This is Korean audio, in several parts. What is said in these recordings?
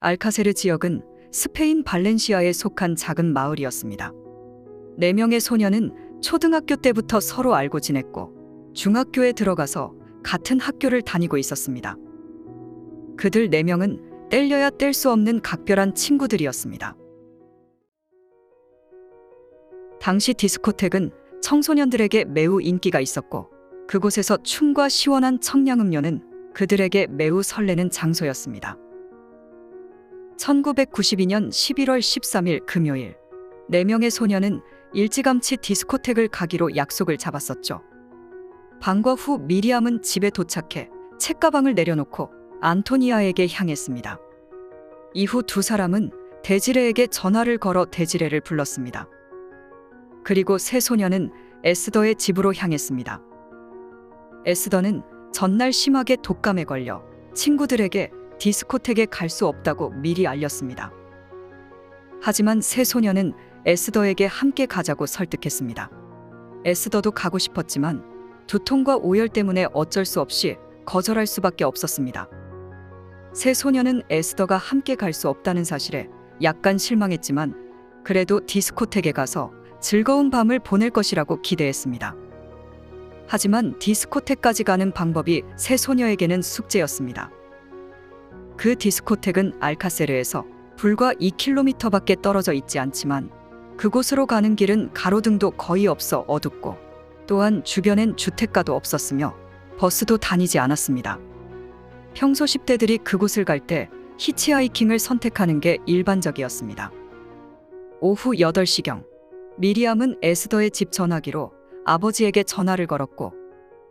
알카세르 지역은 스페인 발렌시아에 속한 작은 마을이었습니다. 4명의 소녀는 초등학교 때부터 서로 알고 지냈고 중학교에 들어가서 같은 학교를 다니고 있었습니다. 그들 4명은 뗄려야 뗄 수 없는 각별한 친구들이었습니다. 당시 디스코텍은 청소년들에게 매우 인기가 있었고 그곳에서 춤과 시원한 청량음료는 그들에게 매우 설레는 장소였습니다. 1992년 11월 13일 금요일, 4명의 소녀는 일찌감치 디스코텍을 가기로 약속을 잡았었죠. 방과 후 미리암은 집에 도착해 책가방을 내려놓고 안토니아에게 향했습니다. 이후 두 사람은 데지레에게 전화를 걸어 데지레를 불렀습니다. 그리고 세 소녀는 에스더의 집으로 향했습니다. 에스더는 전날 심하게 독감에 걸려 친구들에게 디스코텍에 갈 수 없다고 미리 알렸습니다. 하지만 세 소녀는 에스더에게 함께 가자고 설득했습니다. 에스더도 가고 싶었지만 두통과 오열 때문에 어쩔 수 없이 거절할 수밖에 없었습니다. 세 소녀는 에스더가 함께 갈 수 없다는 사실에 약간 실망했지만 그래도 디스코텍에 가서 즐거운 밤을 보낼 것이라고 기대했습니다. 하지만 디스코텍까지 가는 방법이 세 소녀에게는 숙제였습니다. 그 디스코텍은 알카세르에서 불과 2km밖에 떨어져 있지 않지만 그곳으로 가는 길은 가로등도 거의 없어 어둡고 또한 주변엔 주택가도 없었으며 버스도 다니지 않았습니다. 평소 10대들이 그곳을 갈 때 히치하이킹을 선택하는 게 일반적이었습니다. 오후 8시경, 미리암은 에스더의 집 전화기로 아버지에게 전화를 걸었고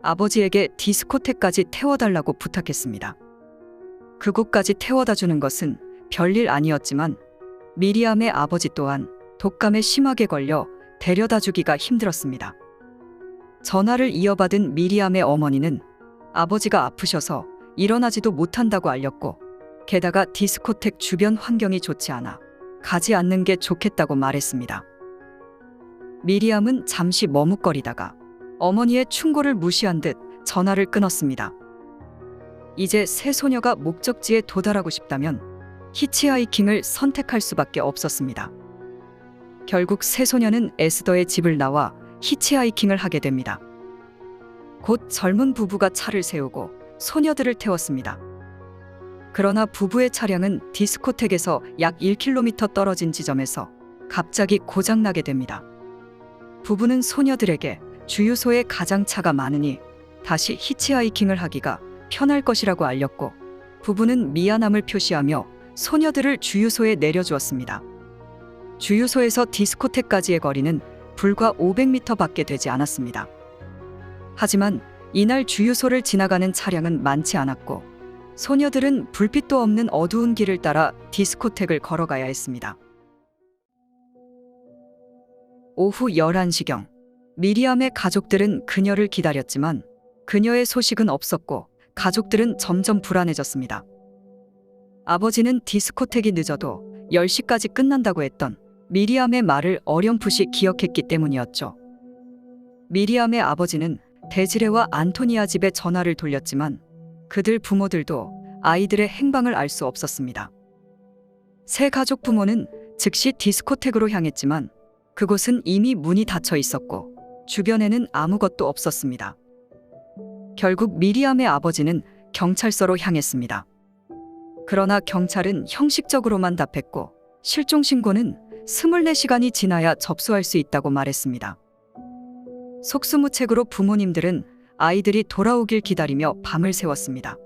아버지에게 디스코텍까지 태워달라고 부탁했습니다. 그곳까지 태워다 주는 것은 별일 아니었지만 미리암의 아버지 또한 독감에 심하게 걸려 데려다 주기가 힘들었습니다. 전화를 이어받은 미리암의 어머니는 아버지가 아프셔서 일어나지도 못한다고 알렸고 게다가 디스코텍 주변 환경이 좋지 않아 가지 않는 게 좋겠다고 말했습니다. 미리암은 잠시 머뭇거리다가 어머니의 충고를 무시한 듯 전화를 끊었습니다. 이제 세 소녀가 목적지에 도달하고 싶다면 히치하이킹을 선택할 수밖에 없었습니다. 결국 세 소녀는 에스더의 집을 나와 히치하이킹을 하게 됩니다. 곧 젊은 부부가 차를 세우고 소녀들을 태웠습니다. 그러나 부부의 차량은 디스코텍에서 약 1km 떨어진 지점에서 갑자기 고장나게 됩니다. 부부는 소녀들에게 주유소에 가장 차가 많으니 다시 히치하이킹을 하기가 편할 것이라고 알렸고 부부는 미안함을 표시하며 소녀들을 주유소에 내려주었습니다. 주유소에서 디스코텍까지의 거리는 불과 500m밖에 되지 않았습니다. 하지만 이날 주유소를 지나가는 차량은 많지 않았고 소녀들은 불빛도 없는 어두운 길을 따라 디스코텍을 걸어가야 했습니다. 오후 11시경, 미리암의 가족들은 그녀를 기다렸지만 그녀의 소식은 없었고 가족들은 점점 불안해졌습니다. 아버지는 디스코텍이 늦어도 10시까지 끝난다고 했던 미리암의 말을 어렴풋이 기억했기 때문이었죠. 미리암의 아버지는 데지레와 안토니아 집에 전화를 돌렸지만 그들 부모들도 아이들의 행방을 알 수 없었습니다. 세 가족 부모는 즉시 디스코텍으로 향했지만 그곳은 이미 문이 닫혀 있었고 주변에는 아무것도 없었습니다. 결국 미리암의 아버지는 경찰서로 향했습니다. 그러나 경찰은 형식적으로만 답했고 실종 신고는 24시간이 지나야 접수할 수 있다고 말했습니다. 속수무책으로 부모님들은 아이들이 돌아오길 기다리며 밤을 새웠습니다.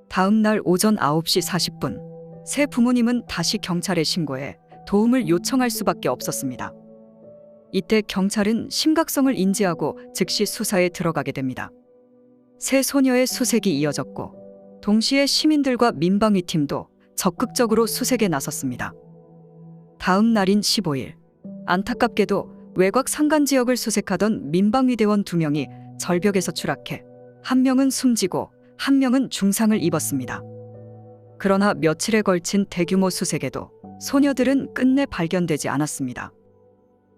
다음 날 오전 9시 40분, 세 부모님은 다시 경찰에 신고해 도움을 요청할 수밖에 없었습니다. 이때 경찰은 심각성을 인지하고 즉시 수사에 들어가게 됩니다. 세 소녀의 수색이 이어졌고 동시에 시민들과 민방위팀도 적극적으로 수색에 나섰습니다. 다음 날인 15일, 안타깝게도 외곽 산간 지역을 수색하던 민방위대원 2명이 절벽에서 추락해 한 명은 숨지고 한 명은 중상을 입었습니다. 그러나 며칠에 걸친 대규모 수색에도 소녀들은 끝내 발견되지 않았습니다.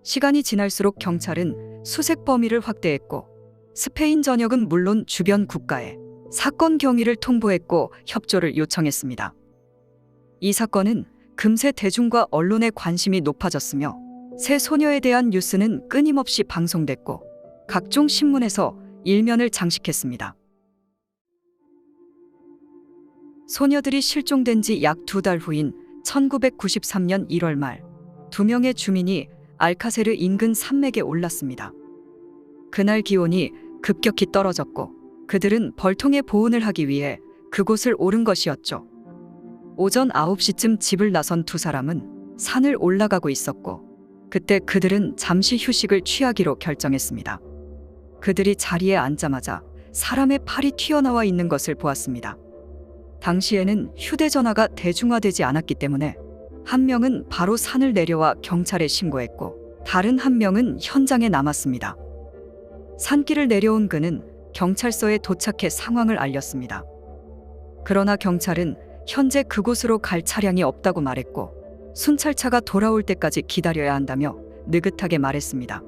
시간이 지날수록 경찰은 수색 범위를 확대했고 스페인 전역은 물론 주변 국가에 사건 경위를 통보했고 협조를 요청했습니다. 이 사건은 금세 대중과 언론의 관심이 높아졌으며 새 소녀에 대한 뉴스는 끊임없이 방송됐고 각종 신문에서 일면을 장식했습니다. 소녀들이 실종된 지 약 2달 후인 1993년 1월 말, 2명의 주민이 알카세르 인근 산맥에 올랐습니다. 그날 기온이 급격히 떨어졌고 그들은 벌통에 보온을 하기 위해 그곳을 오른 것이었죠. 오전 9시쯤 집을 나선 두 사람은 산을 올라가고 있었고 그때 그들은 잠시 휴식을 취하기로 결정했습니다. 그들이 자리에 앉자마자 사람의 팔이 튀어나와 있는 것을 보았습니다. 당시에는 휴대전화가 대중화되지 않았기 때문에 한 명은 바로 산을 내려와 경찰에 신고했고 다른 한 명은 현장에 남았습니다. 산길을 내려온 그는 경찰서에 도착해 상황을 알렸습니다. 그러나 경찰은 현재 그곳으로 갈 차량이 없다고 말했고 순찰차가 돌아올 때까지 기다려야 한다며 느긋하게 말했습니다.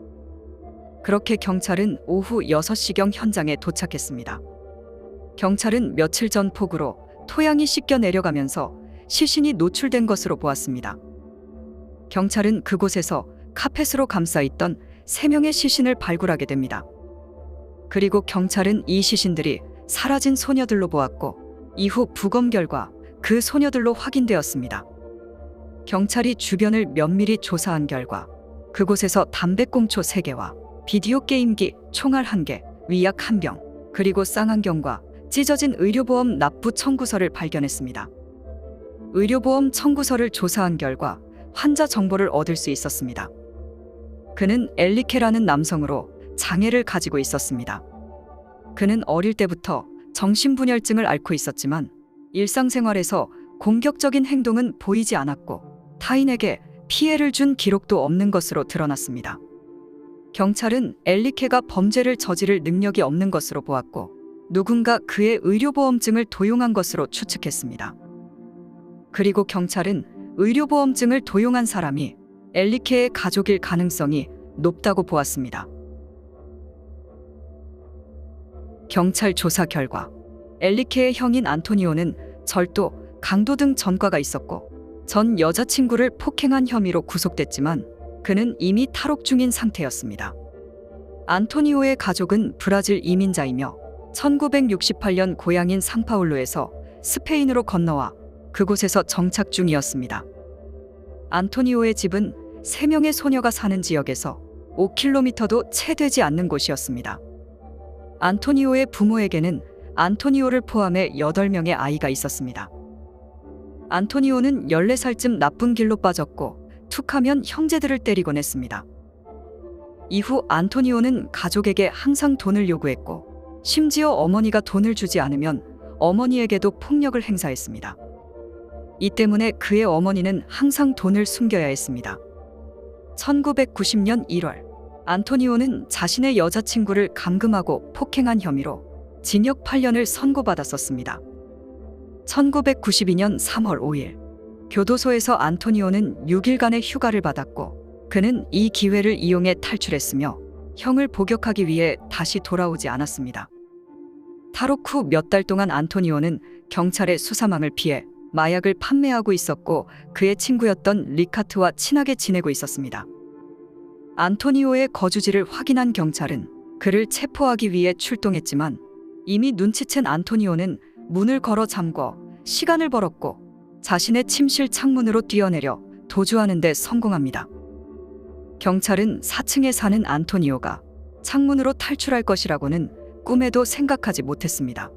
그렇게 경찰은 오후 6시경 현장에 도착했습니다. 경찰은 며칠 전 폭우로 토양이 씻겨 내려가면서 시신이 노출된 것으로 보았습니다. 경찰은 그곳에서 카펫으로 감싸있던 3명의 시신을 발굴하게 됩니다. 그리고 경찰은 이 시신들이 사라진 소녀들로 보았고 이후 부검 결과 그 소녀들로 확인되었습니다. 경찰이 주변을 면밀히 조사한 결과 그곳에서 담배꽁초 3개와 비디오 게임기, 총알 1개, 위약 1병, 그리고 쌍안경과 찢어진 의료보험 납부 청구서를 발견했습니다. 의료보험 청구서를 조사한 결과 환자 정보를 얻을 수 있었습니다. 그는 엘리케라는 남성으로 장애를 가지고 있었습니다. 그는 어릴 때부터 정신분열증을 앓고 있었지만 일상생활에서 공격적인 행동은 보이지 않았고 타인에게 피해를 준 기록도 없는 것으로 드러났습니다. 경찰은 엘리케가 범죄를 저지를 능력이 없는 것으로 보았고 누군가 그의 의료보험증을 도용한 것으로 추측했습니다. 그리고 경찰은 의료보험증을 도용한 사람이 엘리케의 가족일 가능성이 높다고 보았습니다. 경찰 조사 결과 엘리케의 형인 안토니오는 절도, 강도 등 전과가 있었고 전 여자친구를 폭행한 혐의로 구속됐지만 그는 이미 탈옥 중인 상태였습니다. 안토니오의 가족은 브라질 이민자이며 1968년 고향인 상파울루에서 스페인으로 건너와 그곳에서 정착 중이었습니다. 안토니오의 집은 3명의 소녀가 사는 지역에서 5km도 채 되지 않는 곳이었습니다. 안토니오의 부모에게는 안토니오를 포함해 8명의 아이가 있었습니다. 안토니오는 14살쯤 나쁜 길로 빠졌고 툭하면 형제들을 때리곤 했습니다. 이후 안토니오는 가족에게 항상 돈을 요구했고 심지어 어머니가 돈을 주지 않으면 어머니에게도 폭력을 행사했습니다. 이 때문에 그의 어머니는 항상 돈을 숨겨야 했습니다. 1990년 1월 안토니오는 자신의 여자친구를 감금하고 폭행한 혐의로 징역 8년을 선고받았었습니다. 1992년 3월 5일 교도소에서 안토니오는 6일간의 휴가를 받았고 그는 이 기회를 이용해 탈출했으며 형을 복역하기 위해 다시 돌아오지 않았습니다. 탈옥 후 몇 달 동안 안토니오는 경찰의 수사망을 피해 마약을 판매하고 있었고 그의 친구였던 리카트와 친하게 지내고 있었습니다. 안토니오의 거주지를 확인한 경찰은 그를 체포하기 위해 출동했지만 이미 눈치챈 안토니오는 문을 걸어 잠궈 시간을 벌었고 자신의 침실 창문으로 뛰어내려 도주하는 데 성공합니다. 경찰은 4층에 사는 안토니오가 창문으로 탈출할 것이라고는 꿈에도 생각하지 못했습니다.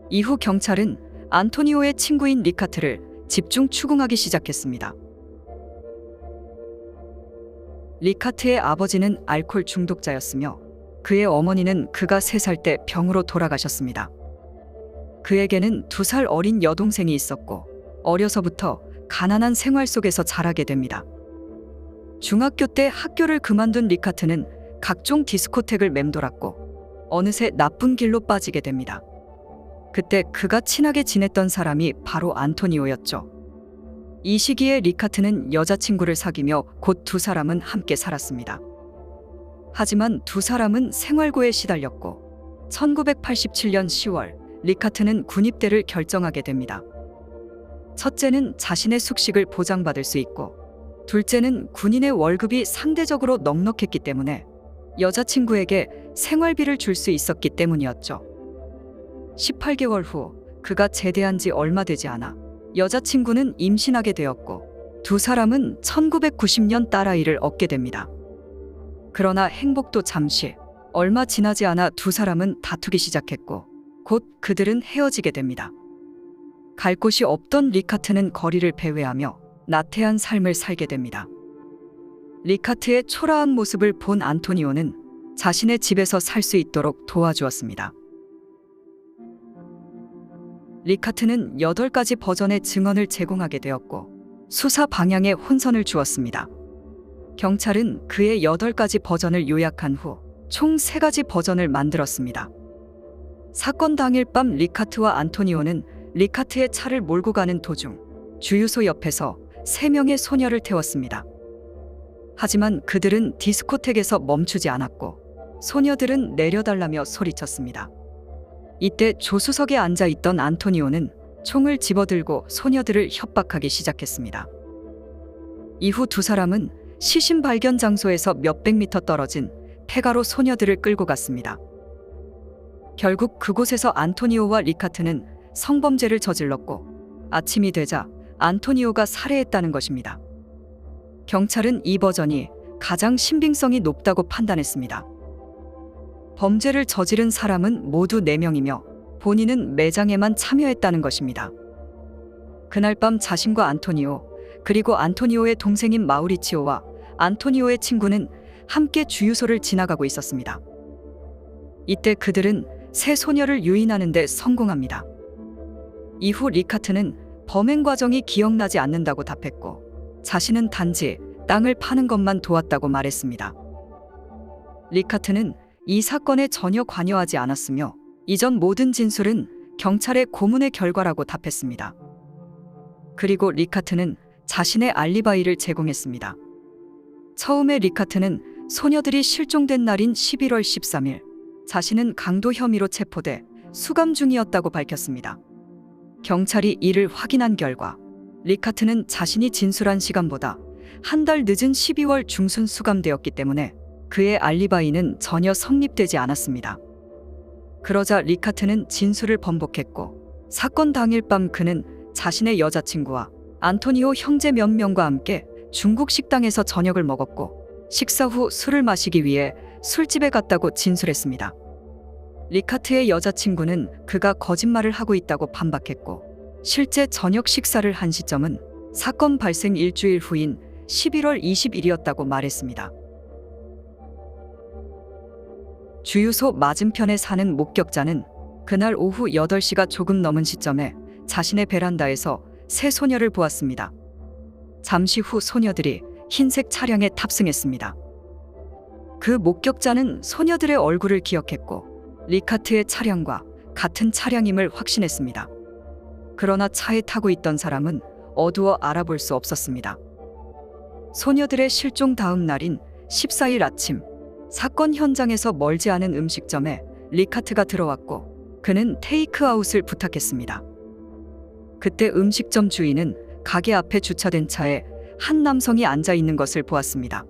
이후 경찰은 안토니오의 친구인 리카트를 집중 추궁하기 시작했습니다. 리카트의 아버지는 알코올 중독자였으며 그의 어머니는 그가 3살 때 병으로 돌아가셨습니다. 그에게는 2살 어린 여동생이 있었고 어려서부터 가난한 생활 속에서 자라게 됩니다. 중학교 때 학교를 그만둔 리카트는 각종 디스코텍을 맴돌았고 어느새 나쁜 길로 빠지게 됩니다. 그때 그가 친하게 지냈던 사람이 바로 안토니오였죠. 이 시기에 리카트는 여자친구를 사귀며 곧 2사람은 함께 살았습니다. 하지만 2사람은 생활고에 시달렸고 1987년 10월 리카트는 군입대를 결정하게 됩니다. 첫째는 자신의 숙식을 보장받을 수 있고, 둘째는 군인의 월급이 상대적으로 넉넉했기 때문에 여자친구에게 생활비를 줄 수 있었기 때문이었죠. 18개월 후 그가 제대한 지 얼마 되지 않아 여자친구는 임신하게 되었고, 두 사람은 1990년 딸아이를 얻게 됩니다. 그러나 행복도 잠시, 얼마 지나지 않아 두 사람은 다투기 시작했고, 곧 그들은 헤어지게 됩니다. 갈 곳이 없던 리카트는 거리를 배회하며 나태한 삶을 살게 됩니다. 리카트의 초라한 모습을 본 안토니오는 자신의 집에서 살 수 있도록 도와주었습니다. 리카트는 8가지 버전의 증언을 제공하게 되었고, 수사 방향에 혼선을 주었습니다. 경찰은 그의 8가지 버전을 요약한 후 총 3가지 버전을 만들었습니다. 사건 당일 밤 리카트와 안토니오는 리카트의 차를 몰고 가는 도중 주유소 옆에서 3명의 소녀를 태웠습니다. 하지만 그들은 디스코텍에서 멈추지 않았고, 소녀들은 내려달라며 소리쳤습니다. 이때 조수석에 앉아 있던 안토니오는 총을 집어들고 소녀들을 협박하기 시작했습니다. 이후 두 사람은 시신 발견 장소에서 몇백 미터 떨어진 폐가로 소녀들을 끌고 갔습니다. 결국 그곳에서 안토니오와 리카트는 성범죄를 저질렀고, 아침이 되자 안토니오가 살해했다는 것입니다. 경찰은 이 버전이 가장 신빙성이 높다고 판단했습니다. 범죄를 저지른 사람은 모두 4명이며 본인은 매장에만 참여했다는 것입니다. 그날 밤 자신과 안토니오, 그리고 안토니오의 동생인 마우리치오와 안토니오의 친구는 함께 주유소를 지나가고 있었습니다. 이때 그들은 세 소녀를 유인하는 데 성공합니다. 이후 리카트는 범행 과정이 기억나지 않는다고 답했고, 자신은 단지 땅을 파는 것만 도왔다고 말했습니다. 리카트는 이 사건에 전혀 관여하지 않았으며, 이전 모든 진술은 경찰의 고문의 결과라고 답했습니다. 그리고 리카트는 자신의 알리바이를 제공했습니다. 처음에 리카트는 소녀들이 실종된 날인 11월 13일, 자신은 강도 혐의로 체포돼 수감 중이었다고 밝혔습니다. 경찰이 이를 확인한 결과 리카트는 자신이 진술한 시간보다 한 달 늦은 12월 중순 수감되었기 때문에 그의 알리바이는 전혀 성립되지 않았습니다. 그러자 리카트는 진술을 번복했고, 사건 당일 밤 그는 자신의 여자친구와 안토니오 형제 몇 명과 함께 중국 식당에서 저녁을 먹었고, 식사 후 술을 마시기 위해 술집에 갔다고 진술했습니다. 리카트의 여자친구는 그가 거짓말을 하고 있다고 반박했고, 실제 저녁 식사를 한 시점은 사건 발생 일주일 후인 11월 20일이었다고 말했습니다. 주유소 맞은편에 사는 목격자는 그날 오후 8시가 조금 넘은 시점에 자신의 베란다에서 세 소녀를 보았습니다. 잠시 후 소녀들이 흰색 차량에 탑승했습니다. 그 목격자는 소녀들의 얼굴을 기억했고, 리카트의 차량과 같은 차량임을 확신했습니다. 그러나 차에 타고 있던 사람은 어두워 알아볼 수 없었습니다. 소녀들의 실종 다음 날인 14일 아침, 사건 현장에서 멀지 않은 음식점에 리카트가 들어왔고, 그는 테이크아웃을 부탁했습니다. 그때 음식점 주인은 가게 앞에 주차된 차에 한 남성이 앉아 있는 것을 보았습니다.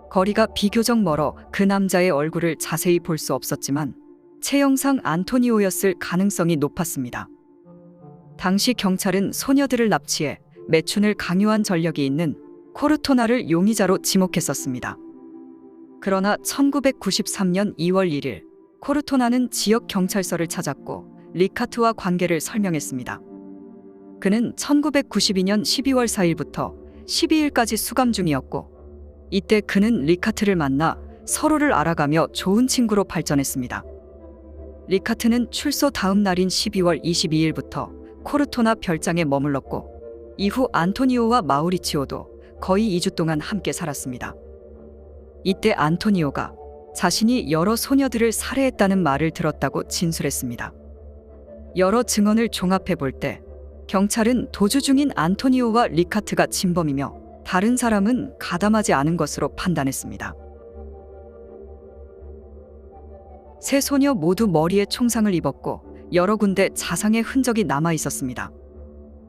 거리가 비교적 멀어 그 남자의 얼굴을 자세히 볼 수 없었지만 체형상 안토니오였을 가능성이 높았습니다. 당시 경찰은 소녀들을 납치해 매춘을 강요한 전력이 있는 코르토나를 용의자로 지목했었습니다. 그러나 1993년 2월 1일 코르토나는 지역 경찰서를 찾았고 리카트와 관계를 설명했습니다. 그는 1992년 12월 4일부터 12일까지 수감 중이었고, 이때 그는 리카트를 만나 서로를 알아가며 좋은 친구로 발전했습니다. 리카트는 출소 다음 날인 12월 22일부터 코르토나 별장에 머물렀고, 이후 안토니오와 마우리치오도 거의 2주 동안 함께 살았습니다. 이때 안토니오가 자신이 여러 소녀들을 살해했다는 말을 들었다고 진술했습니다. 여러 증언을 종합해 볼 때 경찰은 도주 중인 안토니오와 리카트가 진범이며 다른 사람은 가담하지 않은 것으로 판단했습니다. 세 소녀 모두 머리에 총상을 입었고 여러 군데 자상의 흔적이 남아 있었습니다.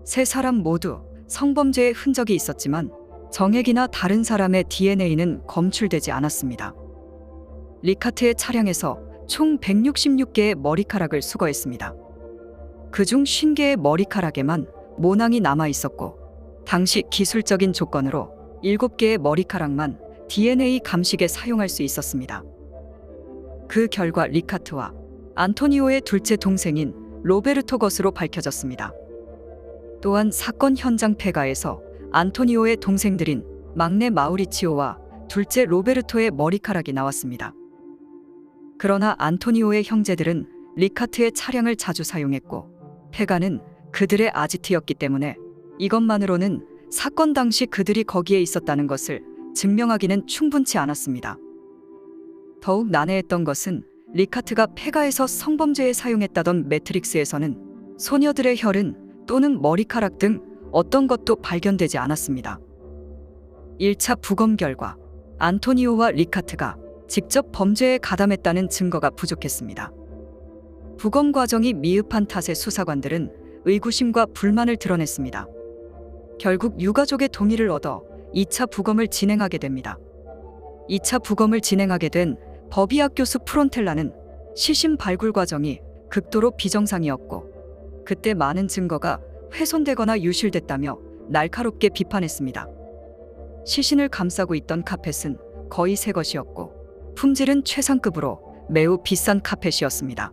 세 사람 모두 성범죄의 흔적이 있었지만 정액이나 다른 사람의 DNA는 검출되지 않았습니다. 리카트의 차량에서 총 166개의 머리카락을 수거했습니다. 그중 50개의 머리카락에만 모낭이 남아 있었고, 당시 기술적인 조건으로 7개의 머리카락만 DNA 감식에 사용할 수 있었습니다. 그 결과 리카트와 안토니오의 둘째 동생인 로베르토 것으로 밝혀졌습니다. 또한 사건 현장 폐가에서 안토니오의 동생들인 막내 마우리치오와 둘째 로베르토의 머리카락이 나왔습니다. 그러나 안토니오의 형제들은 리카트의 차량을 자주 사용했고, 폐가는 그들의 아지트였기 때문에 이것만으로는 사건 당시 그들이 거기에 있었다는 것을 증명하기는 충분치 않았습니다. 더욱 난해했던 것은 리카트가 폐가에서 성범죄에 사용했다던 매트릭스에서는 소녀들의 혈흔 또는 머리카락 등 어떤 것도 발견되지 않았습니다. 1차 부검 결과 안토니오와 리카트가 직접 범죄에 가담했다는 증거가 부족했습니다. 부검 과정이 미흡한 탓에 수사관들은 의구심과 불만을 드러냈습니다. 결국 유가족의 동의를 얻어 2차 부검을 진행하게 됩니다. 2차 부검을 진행하게 된 법의학 교수 프론텔라는 시신 발굴 과정이 극도로 비정상이었고, 그때 많은 증거가 훼손되거나 유실됐다며 날카롭게 비판했습니다. 시신을 감싸고 있던 카펫은 거의 새 것이었고, 품질은 최상급으로 매우 비싼 카펫이었습니다.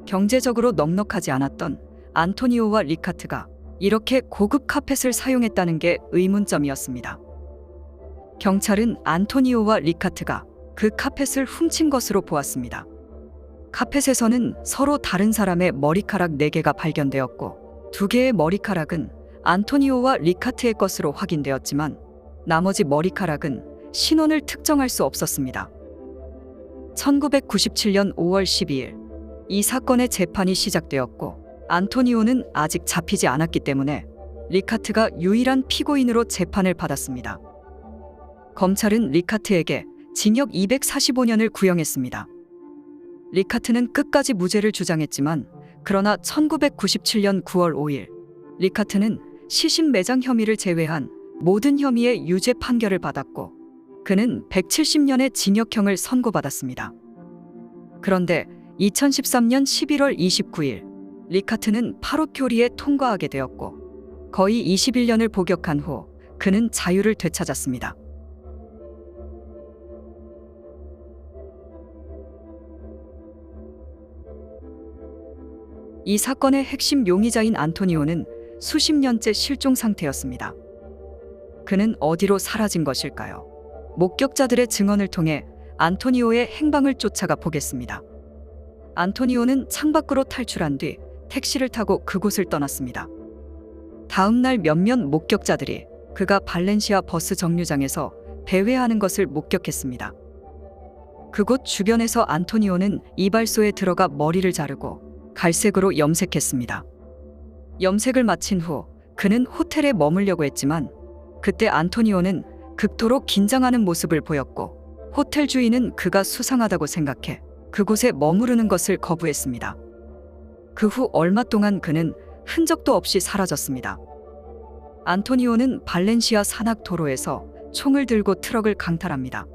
경제적으로 넉넉하지 않았던 안토니오와 리카트가 이렇게 고급 카펫을 사용했다는 게 의문점이었습니다. 경찰은 안토니오와 리카트가 그 카펫을 훔친 것으로 보았습니다. 카펫에서는 서로 다른 사람의 머리카락 4개가 발견되었고, 2개의 머리카락은 안토니오와 리카트의 것으로 확인되었지만 나머지 머리카락은 신원을 특정할 수 없었습니다. 1997년 5월 12일 이 사건의 재판이 시작되었고, 안토니오는 아직 잡히지 않았기 때문에 리카트가 유일한 피고인으로 재판을 받았습니다. 검찰은 리카트에게 징역 245년을 구형했습니다. 리카트는 끝까지 무죄를 주장했지만, 그러나 1997년 9월 5일 리카트는 시신 매장 혐의를 제외한 모든 혐의의 유죄 판결을 받았고, 그는 170년의 징역형을 선고받았습니다. 그런데 2013년 11월 29일 리카트는 파롯 교리에 통과하게 되었고, 거의 21년을 복역한 후 그는 자유를 되찾았습니다. 이 사건의 핵심 용의자인 안토니오는 수십 년째 실종 상태였습니다. 그는 어디로 사라진 것일까요? 목격자들의 증언을 통해 안토니오의 행방을 쫓아가 보겠습니다. 안토니오는 창밖으로 탈출한 뒤 택시를 타고 그곳을 떠났습니다. 다음 날 몇몇 목격자들이 그가 발렌시아 버스 정류장에서 배회하는 것을 목격했습니다. 그곳 주변에서 안토니오는 이발소에 들어가 머리를 자르고 갈색으로 염색했습니다. 염색을 마친 후 그는 호텔에 머물려고 했지만, 그때 안토니오는 극도로 긴장하는 모습을 보였고, 호텔 주인은 그가 수상하다고 생각해 그곳에 머무르는 것을 거부했습니다. 그 후 얼마 동안 그는 흔적도 없이 사라졌습니다. 안토니오는 발렌시아 산악 도로에서 총을 들고 트럭을 강탈합니다.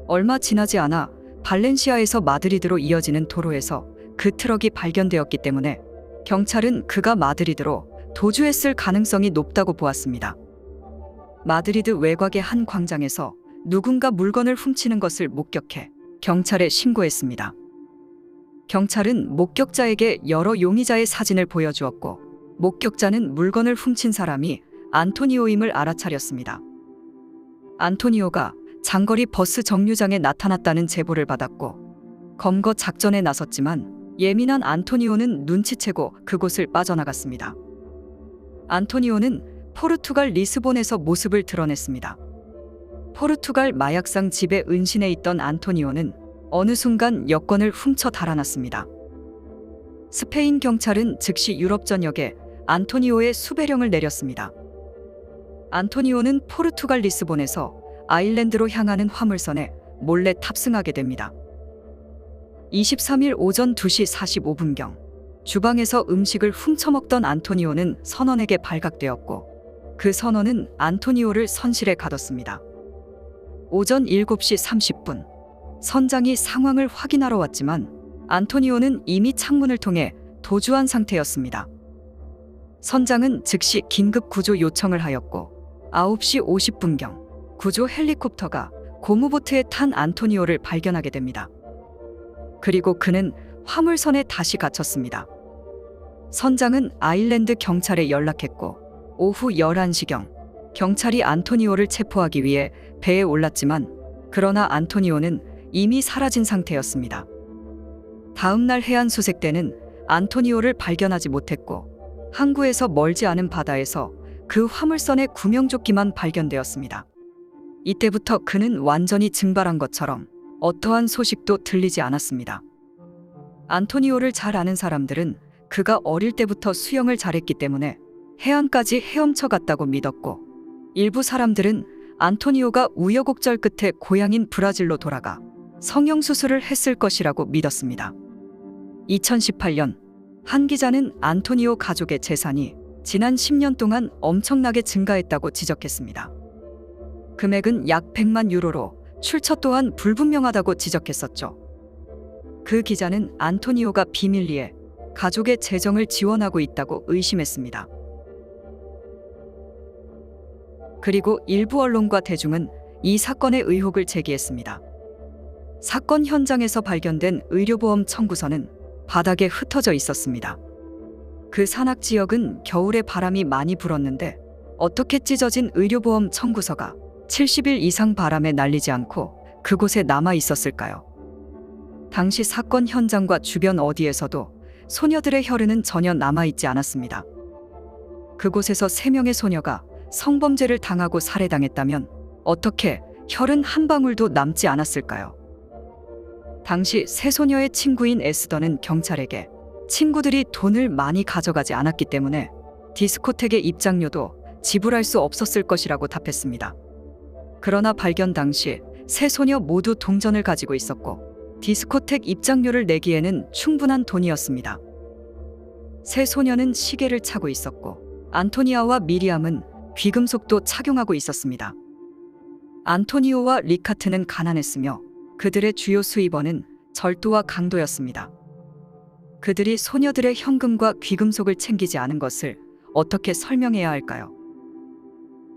얼마 지나지 않아 발렌시아에서 마드리드로 이어지는 도로에서 그 트럭이 발견되었기 때문에 경찰은 그가 마드리드로 도주했을 가능성이 높다고 보았습니다. 마드리드 외곽의 한 광장에서 누군가 물건을 훔치는 것을 목격해 경찰에 신고했습니다. 경찰은 목격자에게 여러 용의자의 사진을 보여주었고, 목격자는 물건을 훔친 사람이 안토니오임을 알아차렸습니다. 안토니오가 장거리 버스 정류장에 나타났다는 제보를 받았고, 검거 작전에 나섰지만 예민한 안토니오는 눈치채고 그곳을 빠져나갔습니다. 안토니오는 포르투갈 리스본에서 모습을 드러냈습니다. 포르투갈 마약상 집에 은신해 있던 안토니오는 어느 순간 여권을 훔쳐 달아났습니다. 스페인 경찰은 즉시 유럽 전역에 안토니오의 수배령을 내렸습니다. 안토니오는 포르투갈 리스본에서 아일랜드로 향하는 화물선에 몰래 탑승하게 됩니다. 23일 오전 2시 45분경 주방에서 음식을 훔쳐먹던 안토니오는 선원에게 발각되었고 그 선원은 안토니오를 선실에 가뒀습니다. 오전 7시 30분 선장이 상황을 확인하러 왔지만 안토니오는 이미 창문을 통해 도주한 상태였습니다. 선장은 즉시 긴급 구조 요청을 하였고 9시 50분경 구조 헬리콥터가 고무보트에 탄 안토니오를 발견하게 됩니다. 그리고 그는 화물선에 다시 갇혔습니다. 선장은 아일랜드 경찰에 연락했고 오후 11시경 경찰이 안토니오를 체포하기 위해 배에 올랐지만 그러나 안토니오는 이미 사라진 상태였습니다. 다음 날 해안 수색대는 안토니오를 발견하지 못했고 항구에서 멀지 않은 바다에서 그 화물선의 구명조끼만 발견되었습니다. 이때부터 그는 완전히 증발한 것처럼 어떠한 소식도 들리지 않았습니다. 안토니오를 잘 아는 사람들은 그가 어릴 때부터 수영을 잘했기 때문에 해안까지 헤엄쳐 갔다고 믿었고 일부 사람들은 안토니오가 우여곡절 끝에 고향인 브라질로 돌아가 성형수술을 했을 것이라고 믿었습니다. 2018년 한 기자는 안토니오 가족의 재산이 지난 10년 동안 엄청나게 증가했다고 지적했습니다. 금액은 약 100만 유로로 출처 또한 불분명하다고 지적했었죠. 그 기자는 안토니오가 비밀리에 가족의 재정을 지원하고 있다고 의심했습니다. 그리고 일부 언론과 대중은 이 사건의 의혹을 제기했습니다. 사건 현장에서 발견된 의료보험 청구서는 바닥에 흩어져 있었습니다. 그 산악 지역은 겨울에 바람이 많이 불었는데 어떻게 찢어진 의료보험 청구서가 70일 이상 바람에 날리지 않고 그곳에 남아 있었을까요? 당시 사건 현장과 주변 어디에서도 소녀들의 혈흔은 전혀 남아있지 않았습니다. 그곳에서 3명의 소녀가 성범죄를 당하고 살해당했다면 어떻게 혈흔 한 방울도 남지 않았을까요? 당시 세 소녀의 친구인 에스더는 경찰에게 친구들이 돈을 많이 가져가지 않았기 때문에 디스코텍의 입장료도 지불할 수 없었을 것이라고 답했습니다. 그러나 발견 당시 세 소녀 모두 동전을 가지고 있었고 디스코텍 입장료를 내기에는 충분한 돈이었습니다. 세 소녀는 시계를 차고 있었고 안토니아와 미리암은 귀금속도 착용하고 있었습니다. 안토니오와 리카트는 가난했으며 그들의 주요 수입원은 절도와 강도였습니다. 그들이 소녀들의 현금과 귀금속을 챙기지 않은 것을 어떻게 설명해야 할까요?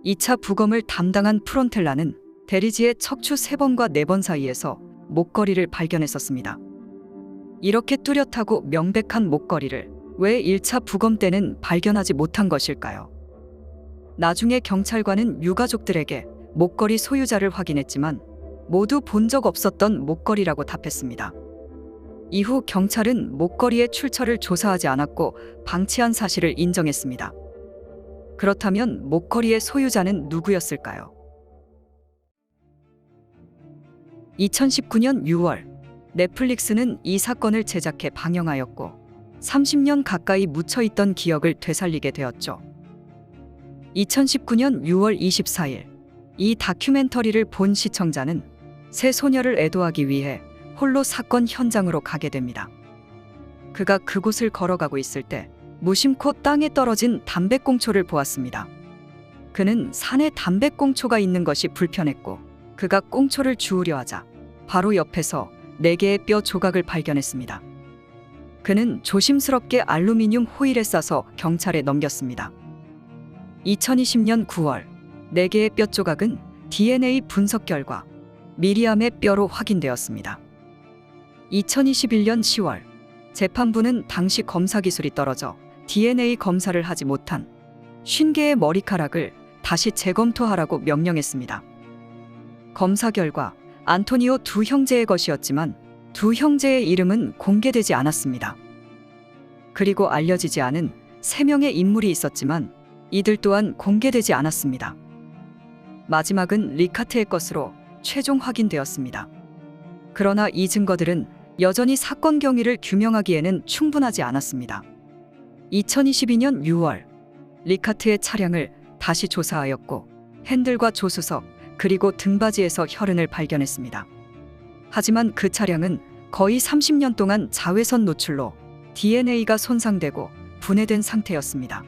2차 부검을 담당한 프론텔라는 데리지의 척추 3번과 4번 사이에서 목걸이를 발견했었습니다. 이렇게 뚜렷하고 명백한 목걸이를 왜 1차 부검 때는 발견하지 못한 것일까요? 나중에 경찰관은 유가족들에게 목걸이 소유자를 확인했지만 모두 본 적 없었던 목걸이라고 답했습니다. 이후 경찰은 목걸이의 출처를 조사하지 않았고 방치한 사실을 인정했습니다. 그렇다면 목걸이의 소유자는 누구였을까요? 2019년 6월 넷플릭스는 이 사건을 제작해 방영하였고 30년 가까이 묻혀있던 기억을 되살리게 되었죠. 2019년 6월 24일 이 다큐멘터리를 본 시청자는 세 소녀를 애도하기 위해 홀로 사건 현장으로 가게 됩니다. 그가 그곳을 걸어가고 있을 때 무심코 땅에 떨어진 담배꽁초를 보았습니다. 그는 산에 담배꽁초가 있는 것이 불편했고 그가 꽁초를 주우려 하자 바로 옆에서 4개의 뼈 조각을 발견했습니다. 그는 조심스럽게 알루미늄 호일에 싸서 경찰에 넘겼습니다. 2020년 9월 4개의 뼈 조각은 DNA 분석 결과 미리암의 뼈로 확인되었습니다. 2021년 10월 재판부는 당시 검사 기술이 떨어져 DNA 검사를 하지 못한 50개의 머리카락을 다시 재검토하라고 명령했습니다. 검사 결과 안토니오 두 형제의 것이었지만 두 형제의 이름은 공개되지 않았습니다. 그리고 알려지지 않은 3명의 인물이 있었지만 이들 또한 공개되지 않았습니다. 마지막은 리카트의 것으로 최종 확인되었습니다. 그러나 이 증거들은 여전히 사건 경위를 규명하기에는 충분하지 않았습니다. 2022년 6월 리카트의 차량을 다시 조사하였고 핸들과 조수석 그리고 등받이에서 혈흔을 발견했습니다. 하지만 그 차량은 거의 30년 동안 자외선 노출로 DNA가 손상되고 분해된 상태였습니다.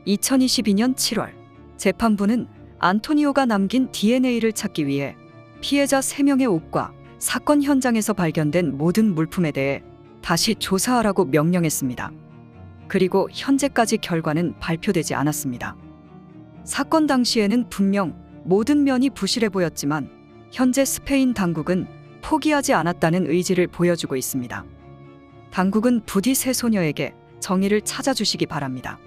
2022년 7월 재판부는 안토니오가 남긴 DNA를 찾기 위해 피해자 3명의 옷과 사건 현장에서 발견된 모든 물품에 대해 다시 조사하라고 명령했습니다. 그리고 현재까지 결과는 발표되지 않았습니다. 사건 당시에는 분명 모든 면이 부실해 보였지만 현재 스페인 당국은 포기하지 않았다는 의지를 보여주고 있습니다. 당국은 부디 세 소녀에게 정의를 찾아주시기 바랍니다.